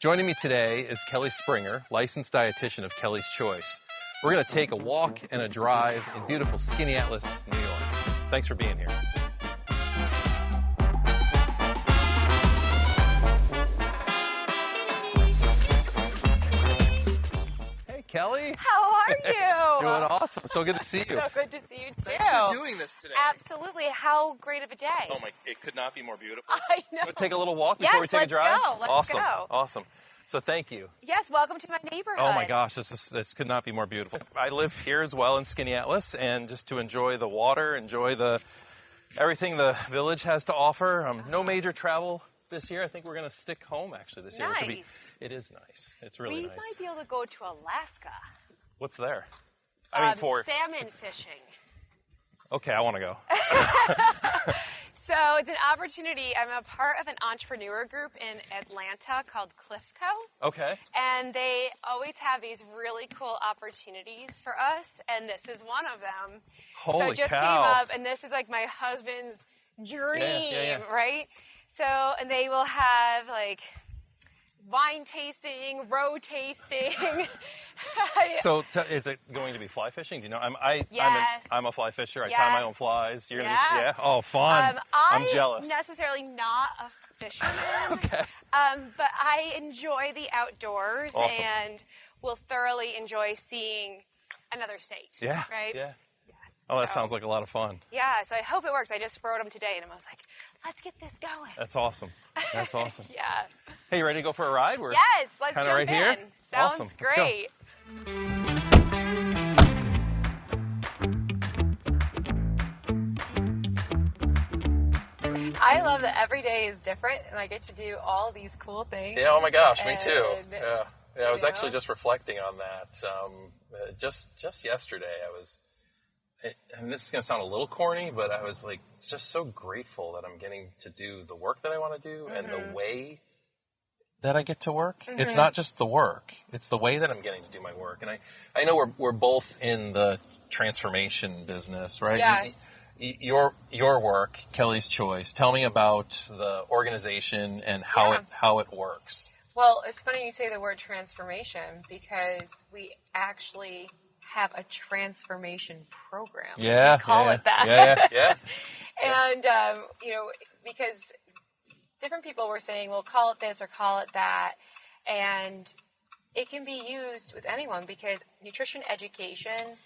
Joining me today is Kelly Springer, licensed dietitian of Kelly's Choice. We're going to take a walk and a drive in beautiful Skaneateles, New York. Thanks for being here. Hey, Kelly. How are you? Doing awesome. So good to see you. So good to see you too. Thanks for doing this today. Absolutely. How great of a day. Oh my, it could not be more beautiful. I know. Want to take a little walk before we Yes, take a let's drive? go. Let's awesome. go. Awesome. So thank you. Yes, welcome to my neighborhood. Oh my gosh, this could not be more beautiful. I live here as well in Skaneateles, and just to enjoy the water, enjoy everything the village has to offer. No major travel this year. I think we're going to stick home actually this year. Nice. It is nice. It's really we nice. might be able to go to Alaska. What's there? I mean, salmon fishing. Okay, I want to go. So it's an opportunity. I'm a part of an entrepreneur group in Atlanta called Cliffco. Okay. And they always have these really cool opportunities for us, and this is one of them. Holy so it just cow. came up, and this is like my husband's dream, right? So, and they will have like wine tasting, roe tasting. So is it going to be fly fishing? Do you know? Yes. I'm a fly fisher. I Yes. tie my own flies. You're gonna be, Yeah. Oh, fun. I'm jealous. I'm necessarily not a fisherman. Okay. But I enjoy the outdoors Awesome. and will thoroughly enjoy seeing another state. Yeah. Right? Yeah. Yes. Oh, that So, sounds like a lot of fun. Yeah, so I hope it works. I just wrote them today and I was like, let's get this going. That's awesome. That's awesome. Yeah. Hey, you ready to go for a ride? We're Yes, let's kinda jump right in. here? Sounds Awesome. Let's go. great. I love that every day is different and I get to do all these cool things. Yeah, oh my gosh, me too. And, Yeah, I was you actually know? just reflecting on that. Just yesterday, and this is going to sound a little corny, but I was like just so grateful that I'm getting to do the work that I want to do and the way that I get to work. It's not just the work; it's the way that I'm getting to do my work. And I know we're both in the transformation business, right? Yes. Your work, Kelly's Choice. Tell me about the organization and how it works. Well, it's funny you say the word transformation because we actually have a transformation program. Yeah, we call it that. Yeah. And, because different people were saying, well, call it this or call it that. And it can be used with anyone because nutrition education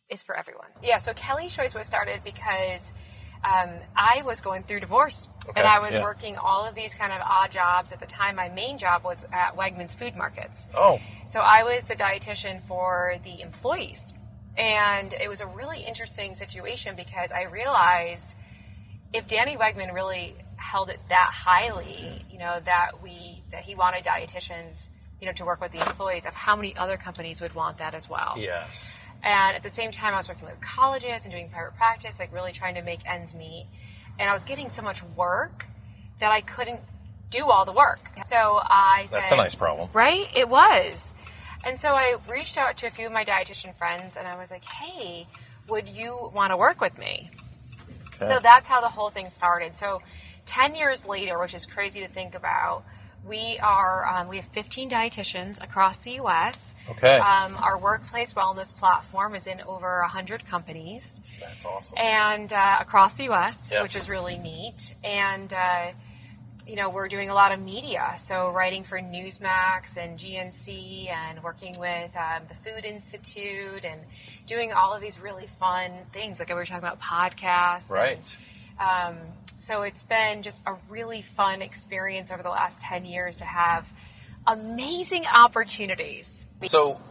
is for everyone. Yeah, so Kelly's Choice was started because I was going through divorce. Okay, and I was working all of these kind of odd jobs. At the time, my main job was at Wegmans Food Markets. Oh. So I was the dietitian for the employees. And it was a really interesting situation because I realized if Danny Wegman really held it that highly, that he wanted dietitians, to work with the employees, of how many other companies would want that as well. Yes. And at the same time, I was working with colleges and doing private practice, like really trying to make ends meet. And I was getting so much work that I couldn't do all the work. So I said... That's a nice problem. Right? It was. And so I reached out to a few of my dietitian friends, and I was like, hey, would you want to work with me? Okay. So that's how the whole thing started. So 10 years later, which is crazy to think about, we have 15 dietitians across the U.S. Okay. Our workplace wellness platform is in over 100 companies. That's awesome. And across the U.S., Yes. which is really neat. And, we're doing a lot of media. So writing for Newsmax and GNC and working with the Food Institute and doing all of these really fun things. Like we were talking about podcasts. Right. And, so it's been just a really fun experience over the last 10 years to have amazing opportunities. So,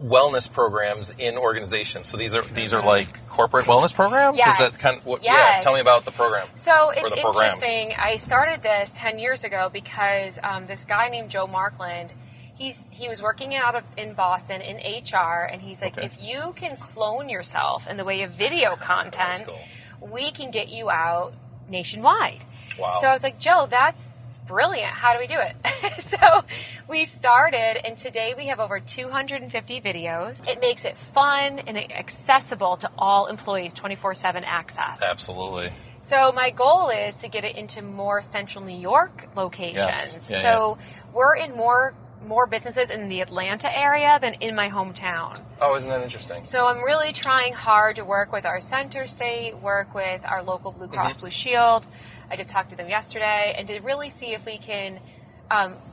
wellness programs in organizations. So these are like corporate wellness programs. Yes. Is that kind of what? Yes. Yeah. Tell me about the program. So it's the programs. interesting. I started this 10 years ago because this guy named Joe Markland, he was working in Boston in HR, and he's like, Okay. if you can clone yourself in the way of video content, That's cool. we can get you out nationwide. Wow. So I was like, Joe, that's brilliant. How do we do it? So we started, and today we have over 250 videos. It makes it fun and accessible to all employees, 24/7 access. Absolutely. So my goal is to get it into more central New York locations. Yes. Yeah, so we're in more businesses in the Atlanta area than in my hometown. Oh, isn't that interesting? So I'm really trying hard to work with our center state, work with our local Blue Cross Blue Shield. I just talked to them yesterday, and to really see if we can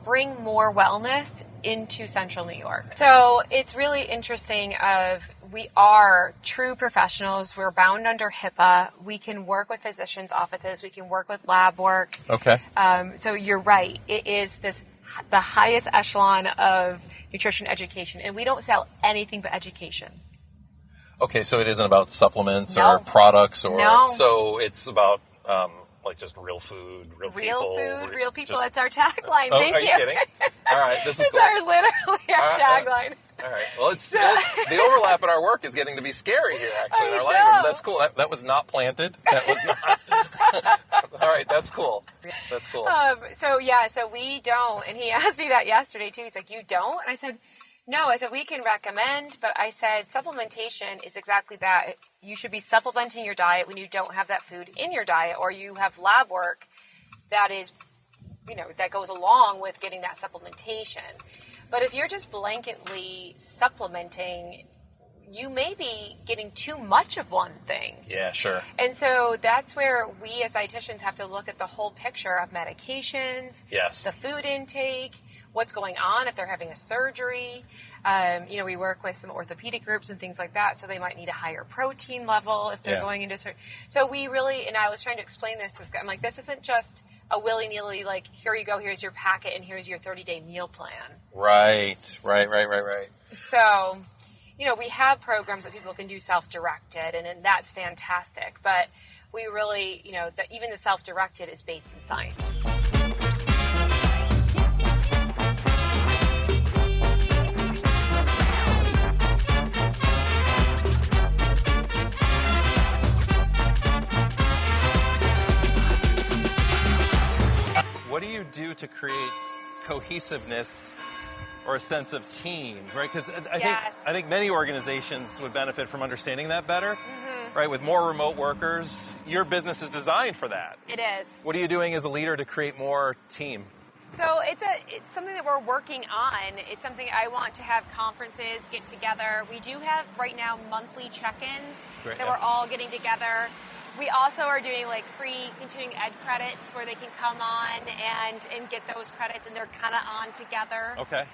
bring more wellness into central New York. So it's really interesting we are true professionals. We're bound under HIPAA. We can work with physicians' offices. We can work with lab work. Okay. So you're right. It is the highest echelon of nutrition education, and we don't sell anything but education. Okay, so it isn't about supplements No. or products, or No. so it's about like just real food, real people. Real people. just- That's our tagline. Oh, Thank are you kidding? All right, this is It's cool. literally our tagline. All right. Well, the overlap in our work is getting to be scary here, actually, in I our know. language. That's cool. That was not planted. That was not. All right, that's cool. That's cool. So we don't. And he asked me that yesterday, too. He's like, you don't? And I said, no. I said, we can recommend, but I said supplementation is exactly that. You should be supplementing your diet when you don't have that food in your diet, or you have lab work that is, that goes along with getting that supplementation. But if you're just blanketly supplementing, you may be getting too much of one thing. Yeah, sure. And so that's where we as dietitians have to look at the whole picture of medications, Yes. the food intake, what's going on if they're having a surgery. We work with some orthopedic groups and things like that, so they might need a higher protein level if they're Yeah. going into surgery. So we really, and I was trying to explain this, I'm like, this isn't just a willy-nilly, like, here you go, here's your packet, and here's your 30-day meal plan. Right. So, we have programs that people can do self-directed, and that's fantastic. But we really, even the self-directed is based in science. What do you do to create cohesiveness or a sense of team, right? Because I think many organizations would benefit from understanding that better, right? With more remote workers, your business is designed for that. It is. What are you doing as a leader to create more team? So it's something that we're working on. It's something I want to have conferences get together. We do have right now monthly check-ins Great, that yeah. we're all getting together. We also are doing like free continuing ed credits where they can come on and get those credits, and they're kind of on together. Okay.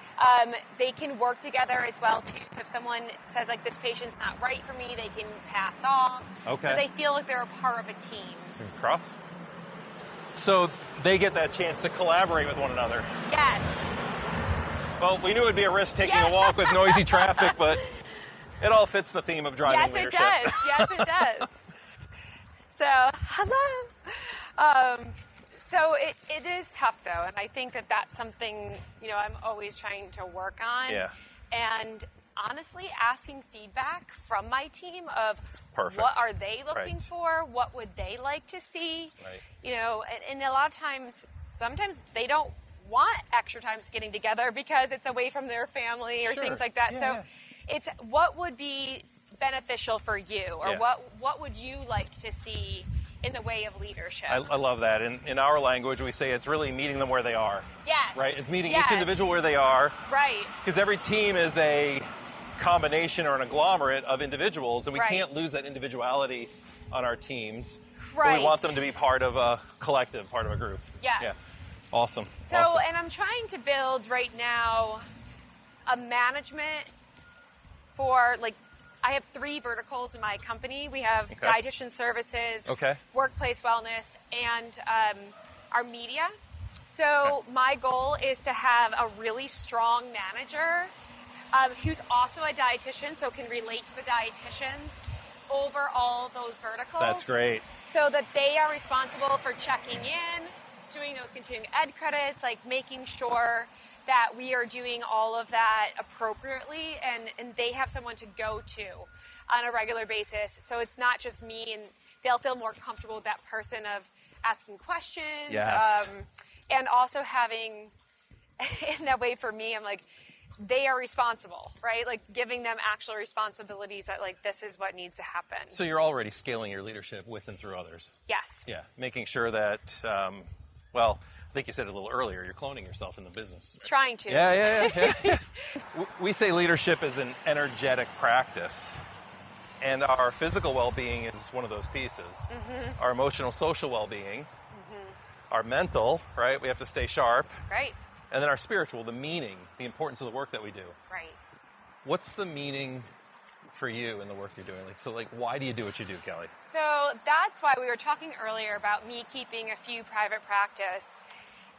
They can work together as well too. So if someone says like this patient's not right for me, they can pass off. Okay. So they feel like they're a part of a team. Cross. So they get that chance to collaborate with one another. Yes. Well, we knew it would be a risk taking a walk with noisy traffic, but it all fits the theme of driving Yes, leadership. it does. Yes, it does. So, hello. So it is tough, though, and I think that that's something, I'm always trying to work on. Yeah. And honestly, asking feedback from my team of Perfect. what are they looking Right. for, what would they like to see, Right. and a lot of times, sometimes they don't want extra times getting together because it's away from their family or Sure. things like that. Yeah, so yeah. it's what would be beneficial for you, or Yeah. what would you like to see in the way of leadership? I love that. In our language, we say it's really meeting them where they are. Yes. Right? It's meeting Yes. each individual where they are. Right. Because every team is a combination or an agglomerate of individuals, and we Right. can't lose that individuality on our teams. But Right. we want them to be part of a collective, part of a group. Yes. Yeah. Awesome. So, Awesome. and I'm trying to build right now a management for, like, I have 3 verticals in my company. We have Okay. dietitian services, Okay. workplace wellness, and our media. So my goal is to have a really strong manager who's also a dietitian, so can relate to the dietitians over all those verticals. That's great. So that they are responsible for checking in, doing those continuing ed credits, like making sure that we are doing all of that appropriately, and they have someone to go to on a regular basis. So it's not just me, and they'll feel more comfortable with that person of asking questions. Yes. And also having, in that way for me, I'm like, they are responsible, right? Like giving them actual responsibilities that like this is what needs to happen. So you're already scaling your leadership with and through others. Yes. Yeah, making sure that, well, I think you said it a little earlier, you're cloning yourself in the business. Trying to. Yeah. We say leadership is an energetic practice, and our physical well-being is one of those pieces. Mm-hmm. Our emotional, social well-being, our mental, right? We have to stay sharp. Right. And then our spiritual, the meaning, the importance of the work that we do. Right. What's the meaning for you in the work you're doing? Like, why do you do what you do, Kelly? So that's why we were talking earlier about me keeping a few private practice.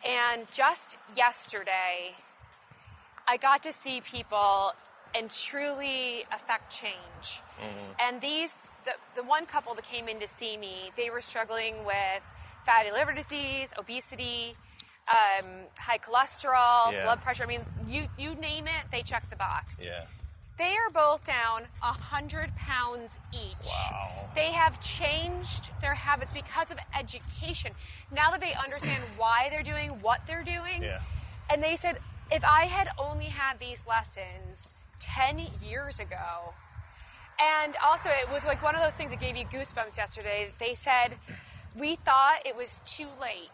And just yesterday, I got to see people and truly affect change. Mm-hmm. And the one couple that came in to see me, they were struggling with fatty liver disease, obesity, high cholesterol, blood pressure. I mean, you name it, they check the box. Yeah. They are both down 100 pounds each. Wow. They have changed their habits because of education. Now that they understand why they're doing what they're doing. Yeah. And they said, if I had only had these lessons 10 years ago, and also it was like one of those things that gave you goosebumps yesterday. They said, we thought it was too late.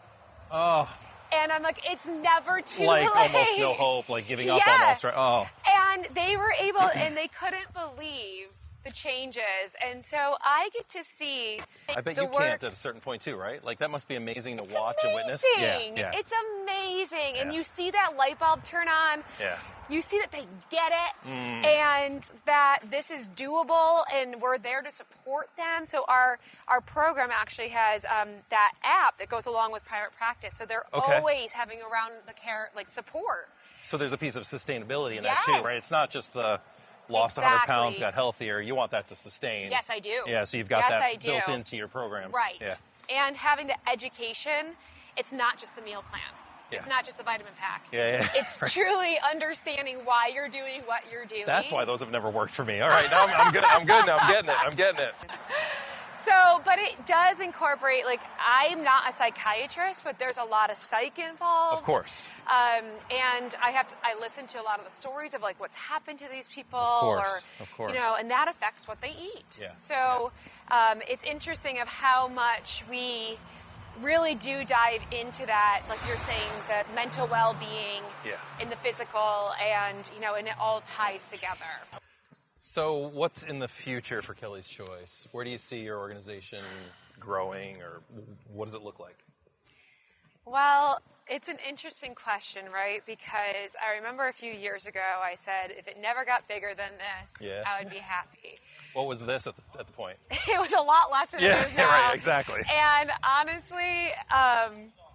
Oh. And I'm like, it's never too late. Like almost no hope, like giving up almost, right? Oh. And they were able, and they couldn't believe the changes. And so I get to see I bet the you work. can't at a certain point too, right? Like that must be amazing to It's watch and witness. amazing. Yeah. It's amazing. And Yeah. you see that light bulb turn on. Yeah. You see that they get it and that this is doable and we're there to support them. So our program actually has that app that goes along with private practice. So they're always having around the care, like support. So there's a piece of sustainability in that Yes. too, right? It's not just the lost 100 pounds, got healthier. You want that to sustain. Yes, I do. Yeah, so you've got Yes, that I do. built into your programs. Right. Yeah. And having the education, it's not just the meal plan. Yeah. It's not just the vitamin pack. Yeah. It's truly understanding why you're doing what you're doing. That's why those have never worked for me. All right, now I'm good. I'm good now. I'm getting it. So, but it does incorporate, like, I'm not a psychiatrist, but there's a lot of psych involved. Of course. And I listen to a lot of the stories of, like, what's happened to these people. Of course. You know, and that affects what they eat. Yeah. So, it's interesting of how much we really do dive into that, like you're saying, the mental well-being in the physical, and, you know, and it all ties together. So what's in the future for Kelly's Choice? Where do you see your organization growing, or what does it look like? Well, it's an interesting question, right? Because I remember a few years ago I said, if it never got bigger than this, I would be happy. What was this at the point? It was a lot less than it is now. Right, exactly. And honestly,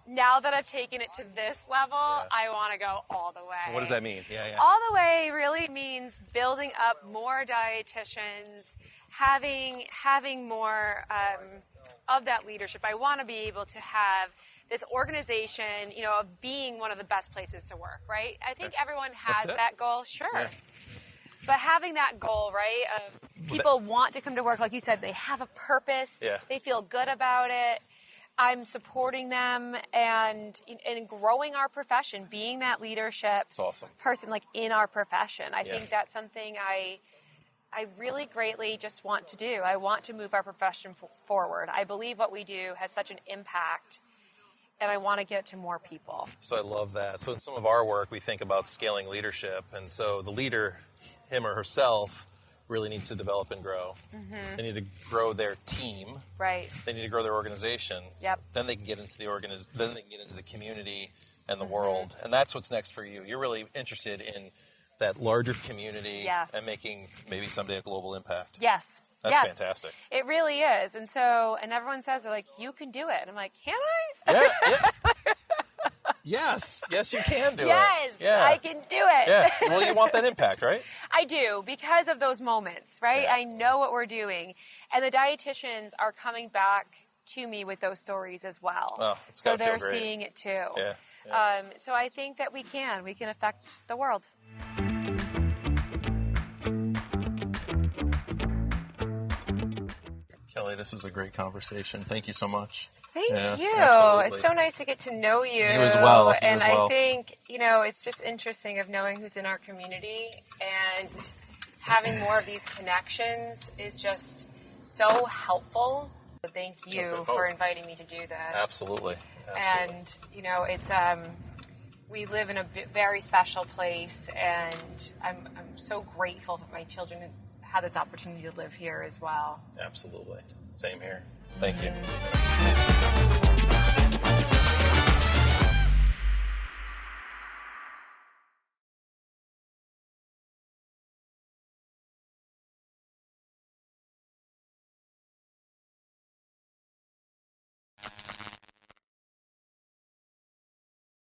now that I've taken it to this level, I want to go all the way. What does that mean? All the way really means building up more dietitians, having more of that leadership. I want to be able to have this organization, you know, of being one of the best places to work, right? I think everyone has that goal, sure. Yeah. But having that goal, right, of people want to come to work, like you said, they have a purpose, they feel good about it. I'm supporting them and growing our profession, being that leadership person, like in our profession. I think that's something I really greatly just want to do. I want to move our profession forward. I believe what we do has such an impact, and I want to get it to more people. So I love that. So in some of our work, we think about scaling leadership. And so the leader, him or herself, really needs to develop and grow. Mm-hmm. They need to grow their team. Right. They need to grow their organization. Yep. Then they can get into then they can get into the community and the world. And that's what's next for you. You're really interested in that larger community and making maybe someday a global impact. Yes. That's fantastic. It really is. And so, and everyone says, they're like, you can do it. And I'm like, can I? Yes, you can do it. Yes, I can do it. Yeah. Well, you want that impact, right? I do, because of those moments, right? I know what we're doing. And the dietitians are coming back to me with those stories as well. Oh, so they're feel great. seeing it too. Yeah. So I think that we can affect the world. Kelly, this was a great conversation. Thank you so much. Thank Yeah, you. absolutely. It's so nice to get to know you. You as well. You And as well. I think, it's just interesting of knowing who's in our community, and having more of these connections is just so helpful. So thank you Okay. for inviting me to do this. Absolutely. And, it's, we live in a very special place, and I'm so grateful that my children had this opportunity to live here as well. Absolutely. Same here. Thank you.